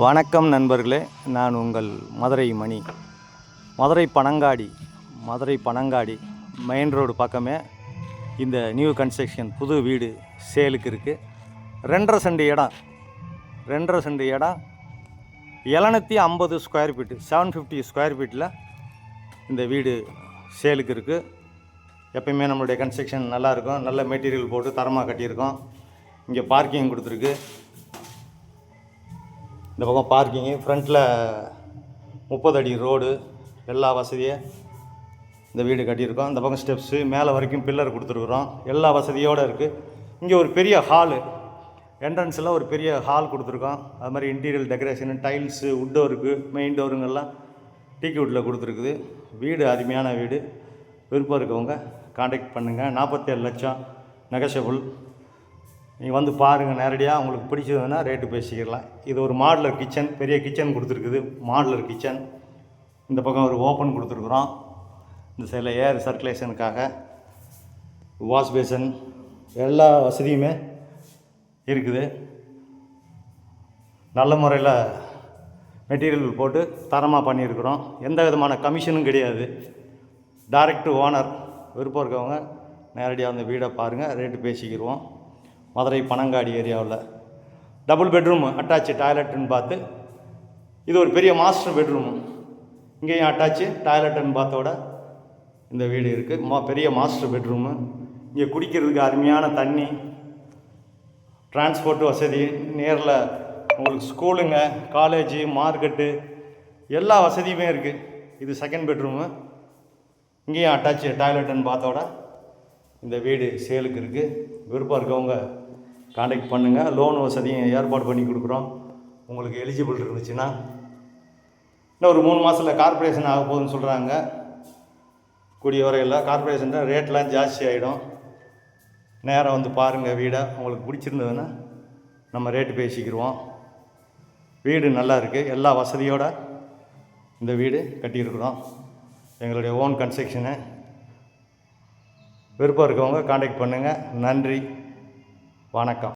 வணக்கம் நண்பர்களே, நான் உங்கள் மதுரை மணி. மதுரை பனங்காடி மெயின் ரோடு பக்கமே இந்த நியூ கன்ஸ்ட்ரக்ஷன் புது வீடு சேலுக்கு இருக்குது. 2.5 சென்ட் இடம் 750 ஸ்கொயர் ஃபீட்டு 750 ஸ்கொயர் ஃபீட்டில் இந்த வீடு சேலுக்கு இருக்குது. எப்பயுமே நம்மளுடைய கன்ஸ்ட்ரக்ஷன் நல்லாயிருக்கும், நல்ல மெட்டீரியல் போட்டு தரமாக கட்டியிருக்கோம். இங்கே பார்க்கிங் கொடுத்துருக்கு. இந்த பக்கம் பார்க்கிங்கு, ஃப்ரண்ட்டில் 30 அடி ரோடு, எல்லா வசதியும் இந்த வீடு கட்டியிருக்கோம். இந்த பக்கம் ஸ்டெப்ஸு, மேலே வரைக்கும் பில்லர் கொடுத்துருக்குறோம், எல்லா வசதியோடு இருக்குது. இங்கே ஒரு பெரிய ஹாலு, என்ட்ரன்ஸில் ஒரு பெரிய ஹால் கொடுத்துருக்கோம். அது மாதிரி இன்டீரியல் டெக்கரேஷனு, டைல்ஸு, உட் டோருக்கு, மெயின் டோருங்கெல்லாம் டீக்கு வுட்டில் கொடுத்துருக்குது. வீடு அருமையான வீடு. விருப்பம் இருக்கவங்க காண்டாக்ட் பண்ணுங்கள். 47 லட்சம் நெகஷியபிள். நீங்கள் வந்து பாருங்கள், நேரடியாக உங்களுக்கு பிடிச்சதுன்னா ரேட்டு பேசிக்கலாம். இது ஒரு மாடுலர் கிச்சன், பெரிய கிச்சன் கொடுத்துருக்குது, மாடுலர் கிச்சன். இந்த பக்கம் ஒரு ஓப்பன் கொடுத்துருக்குறோம். இந்த சைடில் ஏர் சர்க்குலேஷனுக்காக வாஷ் பேசன், எல்லா வசதியுமே இருக்குது. நல்ல முறையில் மெட்டீரியல் போட்டு தரமாக பண்ணியிருக்கிறோம். எந்த விதமான கமிஷனும் கிடையாது. Direct owner. விருப்பம் இருக்கவங்க நேரடியாக வந்து வீடை பாருங்கள், ரேட்டு பேசிக்கிடுவோம். மதுரை பனங்காடி ஏரியாவில் double bedroom, attach toilet and bath. இது ஒரு பெரிய மாஸ்டர் பெட்ரூமு. இங்கேயும் அட்டாச்சு டாய்லெட் அண்ட் பாத்தோட இந்த வீடு இருக்குது. பெரிய மாஸ்டர் பெட்ரூமு. இங்கே குடிக்கிறதுக்கு அருமையான தண்ணி, டிரான்ஸ்போர்ட் வசதி, நேரில் உங்களுக்கு ஸ்கூலுங்க, காலேஜு, மார்க்கெட்டு, எல்லா வசதியுமே இருக்குது. இது செகண்ட் பெட்ரூமு. இங்கேயும் அட்டாச்சு டாய்லெட் அண்ட் பாத்தோட இந்த வீடு சேலுக்கு இருக்குது. விருப்பம் இருக்கவங்க காண்டாக்ட் பண்ணுங்கள். லோன் வசதியும் ஏற்பாடு பண்ணி கொடுக்குறோம். உங்களுக்கு எலிஜிபிள் இருந்துச்சுன்னா இன்னும் ஒரு 3 மாதத்தில் கார்பரேஷன் ஆக போகுதுன்னு சொல்கிறாங்க. கூடிய வரையில் கார்பரேஷன் ரேட்லாம் ஜாஸ்தி ஆகிடும். நேரம் வந்து பாருங்கள் வீடை. உங்களுக்கு பிடிச்சிருந்ததுன்னா நம்ம ரேட்டு பேசிக்கிடுவோம். வீடு நல்லா இருக்குது, எல்லா வசதியோடு இந்த வீடு கட்டியிருக்கிறோம். எங்களுடைய ஓன் கன்ஸ்ட்ரக்ஷனு. விருப்பம் இருக்கவங்க காண்டாக்ட் பண்ணுங்கள். நன்றி, வணக்கம்.